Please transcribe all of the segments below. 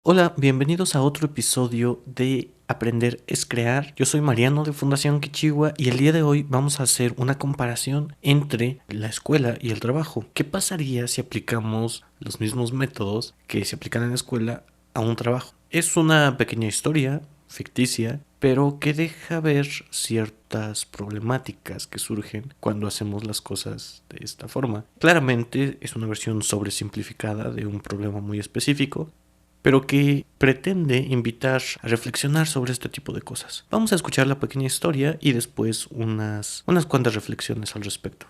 Hola, bienvenidos a otro episodio de Aprender es Crear. Yo soy Mariano de Fundación Quichigua y el día de hoy vamos a hacer una comparación entre la escuela y el trabajo. ¿Qué pasaría si aplicamos los mismos métodos que se aplican en la escuela a un trabajo? Es una pequeña historia ficticia, pero que deja ver ciertas problemáticas que surgen cuando hacemos las cosas de esta forma. Claramente es una versión sobresimplificada de un problema muy específico, pero que pretende invitar a reflexionar sobre este tipo de cosas. Vamos a escuchar la pequeña historia y después unas cuantas reflexiones al respecto.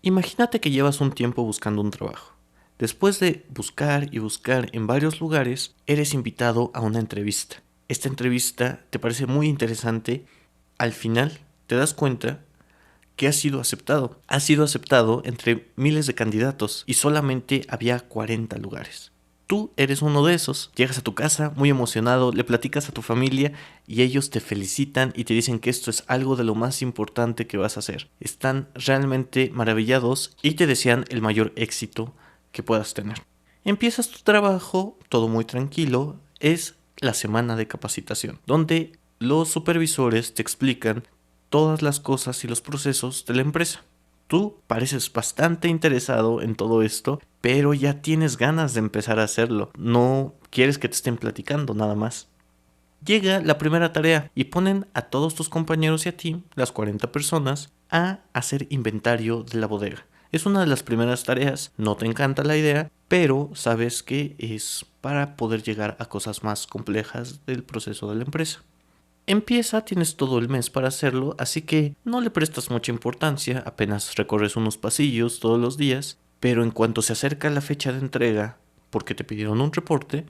Imagínate que llevas un tiempo buscando un trabajo. Después de buscar y buscar en varios lugares, eres invitado a una entrevista. Esta entrevista te parece muy interesante. Al final te das cuenta que ha sido aceptado. Ha sido aceptado entre miles de candidatos y solamente había 40 lugares. Tú eres uno de esos. Llegas a tu casa muy emocionado, le platicas a tu familia y ellos te felicitan y te dicen que esto es algo de lo más importante que vas a hacer. Están realmente maravillados y te desean el mayor éxito que puedas tener. Empiezas tu trabajo, todo muy tranquilo. Es la semana de capacitación, donde los supervisores te explican todas las cosas y los procesos de la empresa. Tú pareces bastante interesado en todo esto, pero ya tienes ganas de empezar a hacerlo. No quieres que te estén platicando nada más. Llega la primera tarea y ponen a todos tus compañeros y a ti, las 40 personas, a hacer inventario de la bodega. Es una de las primeras tareas, no te encanta la idea, pero sabes que es para poder llegar a cosas más complejas del proceso de la empresa. Empieza, tienes todo el mes para hacerlo, así que no le prestas mucha importancia, apenas recorres unos pasillos todos los días, pero en cuanto se acerca la fecha de entrega, porque te pidieron un reporte,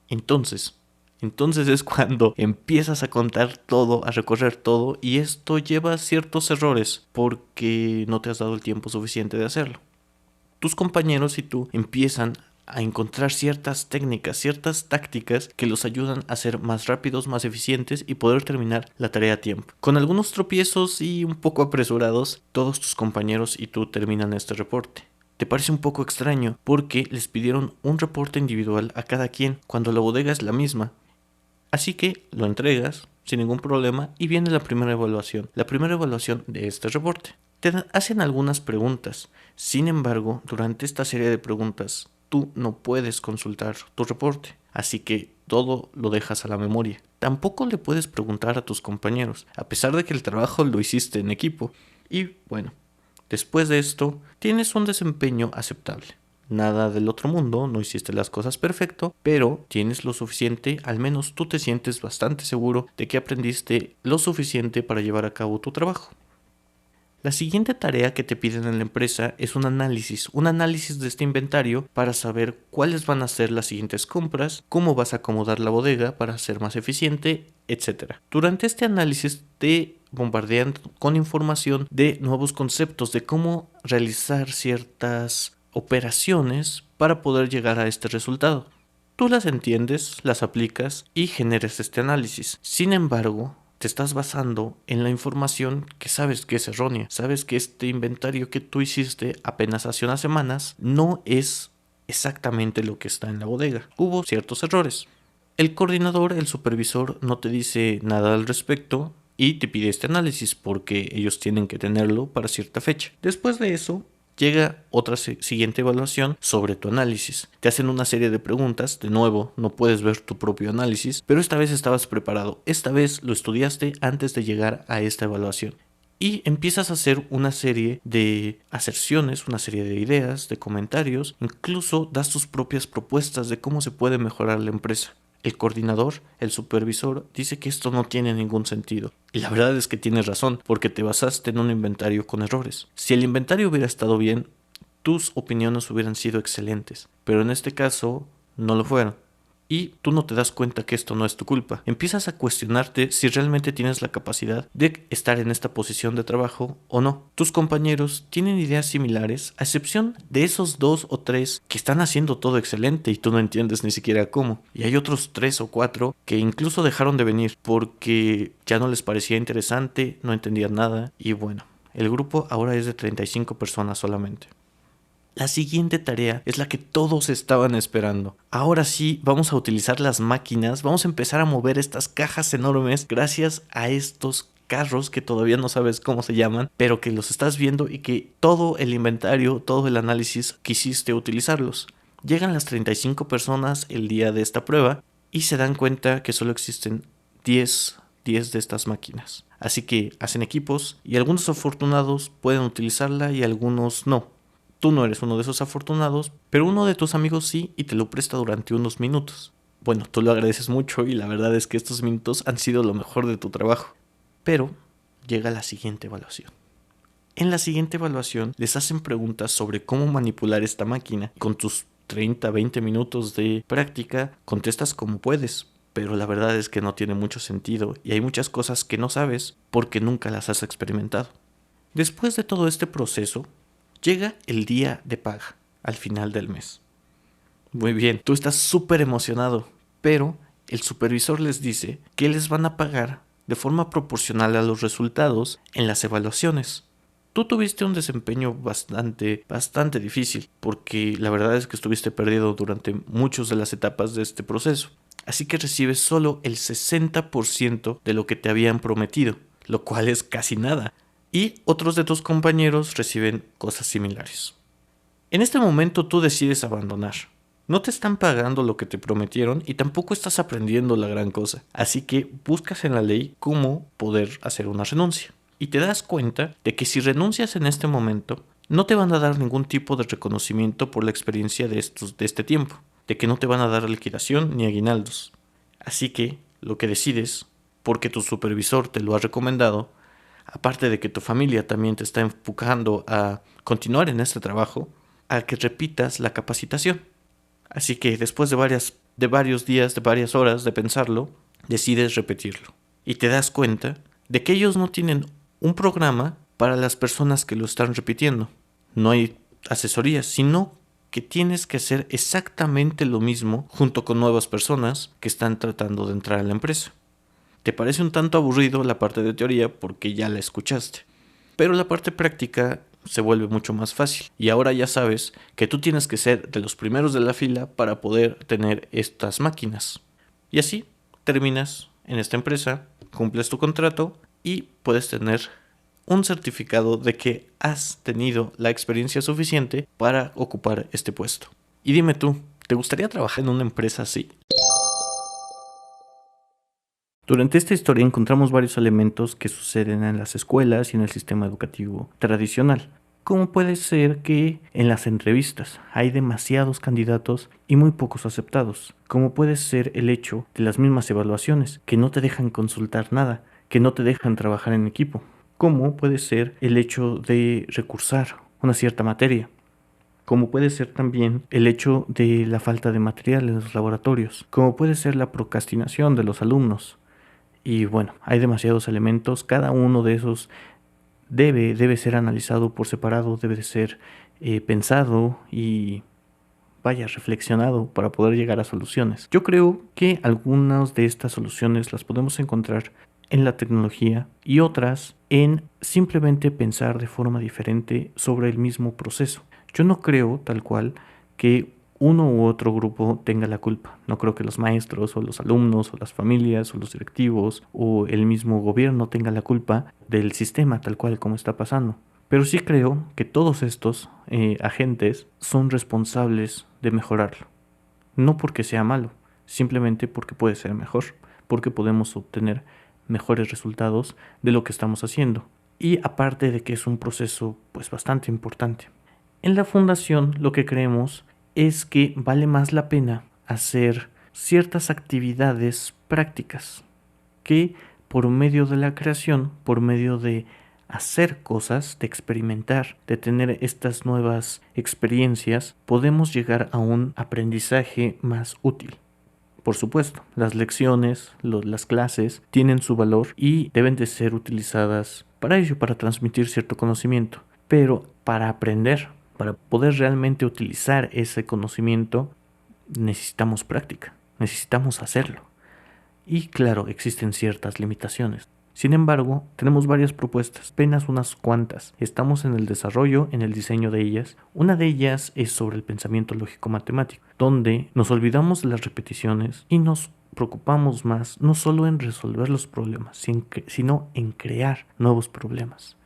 entonces es cuando empiezas a contar todo, a recorrer todo, y esto lleva ciertos errores porque no te has dado el tiempo suficiente de hacerlo. Tus compañeros y tú empiezan a encontrar ciertas técnicas, ciertas tácticas que los ayudan a ser más rápidos, más eficientes y poder terminar la tarea a tiempo. Con algunos tropiezos y un poco apresurados, todos tus compañeros y tú terminan este reporte. Te parece un poco extraño porque les pidieron un reporte individual a cada quien cuando la bodega es la misma. Así que lo entregas sin ningún problema y viene la primera evaluación de este reporte. Te hacen algunas preguntas. Sin embargo, durante esta serie de preguntas, tú no puedes consultar tu reporte, así que todo lo dejas a la memoria. Tampoco le puedes preguntar a tus compañeros, a pesar de que el trabajo lo hiciste en equipo. Y bueno, después de esto, tienes un desempeño aceptable. Nada del otro mundo, no hiciste las cosas perfecto, pero tienes lo suficiente, al menos tú te sientes bastante seguro de que aprendiste lo suficiente para llevar a cabo tu trabajo. La siguiente tarea que te piden en la empresa es un análisis de este inventario para saber cuáles van a ser las siguientes compras, cómo vas a acomodar la bodega para ser más eficiente, etc. Durante este análisis te bombardean con información de nuevos conceptos de cómo realizar ciertas operaciones para poder llegar a este resultado. Tú las entiendes, las aplicas y generas este análisis. Sin embargo, te estás basando en la información que sabes que es errónea. Sabes que este inventario que tú hiciste apenas hace unas semanas no es exactamente lo que está en la bodega. Hubo ciertos errores. El coordinador, el supervisor, no te dice nada al respecto y te pide este análisis porque ellos tienen que tenerlo para cierta fecha. Después de eso, llega otra siguiente evaluación sobre tu análisis. Te hacen una serie de preguntas, de nuevo, no puedes ver tu propio análisis, pero esta vez estabas preparado, esta vez lo estudiaste antes de llegar a esta evaluación. Y empiezas a hacer una serie de aserciones, una serie de ideas, de comentarios, incluso das tus propias propuestas de cómo se puede mejorar la empresa. El coordinador, el supervisor, dice que esto no tiene ningún sentido. Y la verdad es que tienes razón, porque te basaste en un inventario con errores. Si el inventario hubiera estado bien, tus opiniones hubieran sido excelentes. Pero en este caso, no lo fueron. Y tú no te das cuenta que esto no es tu culpa. Empiezas a cuestionarte si realmente tienes la capacidad de estar en esta posición de trabajo o no. Tus compañeros tienen ideas similares, a excepción de esos 2 o 3 que están haciendo todo excelente y tú no entiendes ni siquiera cómo. Y hay otros 3 o 4 que incluso dejaron de venir porque ya no les parecía interesante, no entendían nada y bueno. El grupo ahora es de 35 personas solamente. La siguiente tarea es la que todos estaban esperando. Ahora sí, vamos a utilizar las máquinas, vamos a empezar a mover estas cajas enormes gracias a estos carros que todavía no sabes cómo se llaman, pero que los estás viendo y que todo el inventario, todo el análisis quisiste utilizarlos. Llegan las 35 personas el día de esta prueba y se dan cuenta que solo existen 10 de estas máquinas. Así que hacen equipos y algunos afortunados pueden utilizarla y algunos no. Tú no eres uno de esos afortunados, pero uno de tus amigos sí y te lo presta durante unos minutos. Bueno, tú lo agradeces mucho y la verdad es que estos minutos han sido lo mejor de tu trabajo. Pero llega la siguiente evaluación. En la siguiente evaluación les hacen preguntas sobre cómo manipular esta máquina. Con tus 30, 20 minutos de práctica contestas como puedes, pero la verdad es que no tiene mucho sentido y hay muchas cosas que no sabes porque nunca las has experimentado. Después de todo este proceso, llega el día de paga, al final del mes. Muy bien, tú estás súper emocionado, pero el supervisor les dice que les van a pagar de forma proporcional a los resultados en las evaluaciones. Tú tuviste un desempeño bastante difícil, porque la verdad es que estuviste perdido durante muchas de las etapas de este proceso. Así que recibes solo el 60% de lo que te habían prometido, lo cual es casi nada. Y otros de tus compañeros reciben cosas similares. En este momento tú decides abandonar. No te están pagando lo que te prometieron y tampoco estás aprendiendo la gran cosa. Así que buscas en la ley cómo poder hacer una renuncia. Y te das cuenta de que si renuncias en este momento, no te van a dar ningún tipo de reconocimiento por la experiencia de este tiempo. De que no te van a dar liquidación ni aguinaldos. Así que lo que decides, porque tu supervisor te lo ha recomendado, aparte de que tu familia también te está empujando a continuar en este trabajo, a que repitas la capacitación. Así que después de varios días, de varias horas de pensarlo, decides repetirlo. Y te das cuenta de que ellos no tienen un programa para las personas que lo están repitiendo. No hay asesorías, sino que tienes que hacer exactamente lo mismo junto con nuevas personas que están tratando de entrar a la empresa. Te parece un tanto aburrido la parte de teoría porque ya la escuchaste, pero la parte práctica se vuelve mucho más fácil y ahora ya sabes que tú tienes que ser de los primeros de la fila para poder tener estas máquinas. Y así terminas en esta empresa, cumples tu contrato y puedes tener un certificado de que has tenido la experiencia suficiente para ocupar este puesto. Y dime tú, ¿te gustaría trabajar en una empresa así? Durante esta historia encontramos varios elementos que suceden en las escuelas y en el sistema educativo tradicional. Como puede ser que en las entrevistas hay demasiados candidatos y muy pocos aceptados. Como puede ser el hecho de las mismas evaluaciones, que no te dejan consultar nada, que no te dejan trabajar en equipo. Como puede ser el hecho de recursar una cierta materia. Como puede ser también el hecho de la falta de material en los laboratorios. Como puede ser la procrastinación de los alumnos. Y bueno, hay demasiados elementos, cada uno de esos debe ser analizado por separado, debe de ser pensado y reflexionado para poder llegar a soluciones. Yo creo que algunas de estas soluciones las podemos encontrar en la tecnología y otras en simplemente pensar de forma diferente sobre el mismo proceso. Yo no creo tal cual que uno u otro grupo tenga la culpa. No creo que los maestros o los alumnos o las familias o los directivos o el mismo gobierno tenga la culpa del sistema tal cual como está pasando. Pero sí creo que todos estos agentes son responsables de mejorarlo. No porque sea malo, simplemente porque puede ser mejor, porque podemos obtener mejores resultados de lo que estamos haciendo. Y aparte de que es un proceso pues bastante importante. En la fundación lo que creemos es que vale más la pena hacer ciertas actividades prácticas que por medio de la creación, por medio de hacer cosas, de experimentar, de tener estas nuevas experiencias, podemos llegar a un aprendizaje más útil. Por supuesto, las lecciones, las clases tienen su valor y deben de ser utilizadas para ello, para transmitir cierto conocimiento. Pero para aprender, para poder realmente utilizar ese conocimiento, necesitamos práctica, necesitamos hacerlo. Y claro, existen ciertas limitaciones. Sin embargo, tenemos varias propuestas, apenas unas cuantas. Estamos en el desarrollo, en el diseño de ellas. Una de ellas es sobre el pensamiento lógico-matemático, donde nos olvidamos de las repeticiones y nos preocupamos más no solo en resolver los problemas, sino en crear nuevos problemas,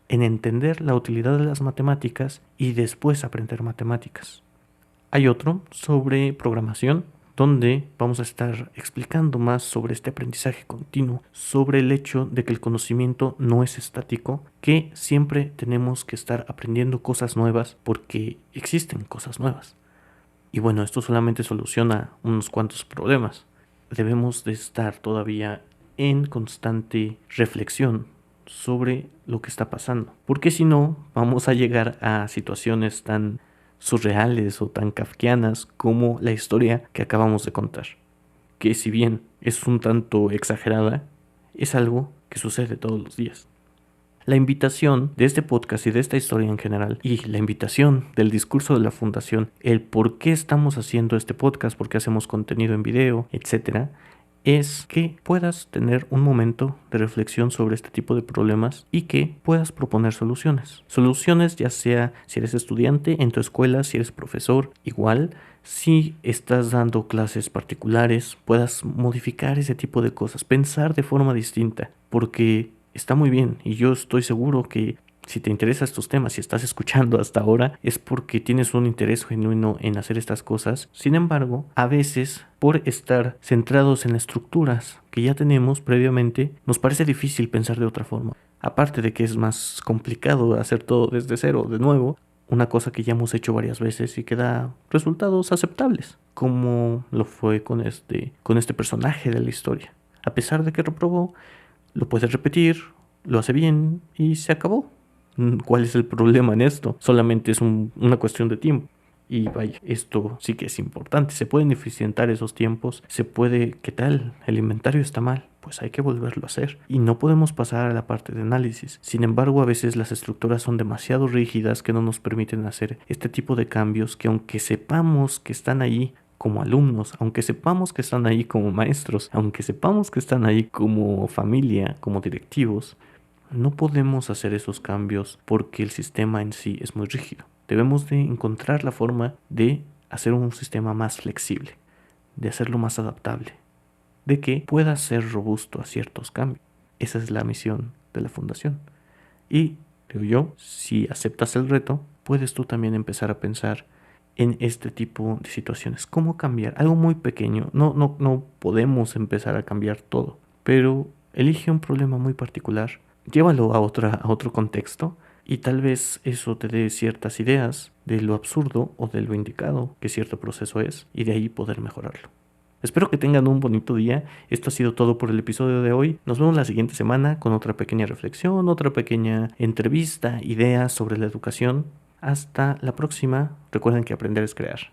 en entender la utilidad de las matemáticas y después aprender matemáticas. Hay otro sobre programación, donde vamos a estar explicando más sobre este aprendizaje continuo, sobre el hecho de que el conocimiento no es estático, que siempre tenemos que estar aprendiendo cosas nuevas porque existen cosas nuevas. Y bueno, esto solamente soluciona unos cuantos problemas. Debemos de estar todavía en constante reflexión sobre lo que está pasando, porque si no, vamos a llegar a situaciones tan surreales o tan kafkianas como la historia que acabamos de contar, que si bien es un tanto exagerada, es algo que sucede todos los días. La invitación de este podcast y de esta historia en general, y la invitación del discurso de la fundación, el por qué estamos haciendo este podcast, por qué hacemos contenido en video, etcétera, es que puedas tener un momento de reflexión sobre este tipo de problemas y que puedas proponer soluciones. Soluciones ya sea si eres estudiante en tu escuela, si eres profesor, igual, si estás dando clases particulares, puedas modificar ese tipo de cosas, pensar de forma distinta, porque está muy bien y yo estoy seguro que si te interesan estos temas, si estás escuchando hasta ahora, es porque tienes un interés genuino en hacer estas cosas. Sin embargo, a veces, por estar centrados en las estructuras que ya tenemos previamente, nos parece difícil pensar de otra forma. Aparte de que es más complicado hacer todo desde cero, de nuevo, una cosa que ya hemos hecho varias veces y que da resultados aceptables, como lo fue con este personaje de la historia. A pesar de que reprobó, lo puede repetir, lo hace bien y se acabó. ¿Cuál es el problema en esto? Solamente es una cuestión de tiempo. Y vaya, esto sí que es importante. Se pueden eficientar esos tiempos. Se puede, ¿qué tal? El inventario está mal. Pues hay que volverlo a hacer. Y no podemos pasar a la parte de análisis. Sin embargo, a veces las estructuras son demasiado rígidas que no nos permiten hacer este tipo de cambios que aunque sepamos que están ahí como alumnos, aunque sepamos que están ahí como maestros, aunque sepamos que están ahí como familia, como directivos, no podemos hacer esos cambios porque el sistema en sí es muy rígido. Debemos de encontrar la forma de hacer un sistema más flexible, de hacerlo más adaptable, de que pueda ser robusto a ciertos cambios. Esa es la misión de la fundación. Y, digo yo, si aceptas el reto, puedes tú también empezar a pensar en este tipo de situaciones. ¿Cómo cambiar? Algo muy pequeño. No podemos empezar a cambiar todo, pero elige un problema muy particular. Llévalo a otro contexto y tal vez eso te dé ciertas ideas de lo absurdo o de lo indicado que cierto proceso es y de ahí poder mejorarlo. Espero que tengan un bonito día. Esto ha sido todo por el episodio de hoy. Nos vemos la siguiente semana con otra pequeña reflexión, otra pequeña entrevista, ideas sobre la educación. Hasta la próxima. Recuerden que aprender es crear.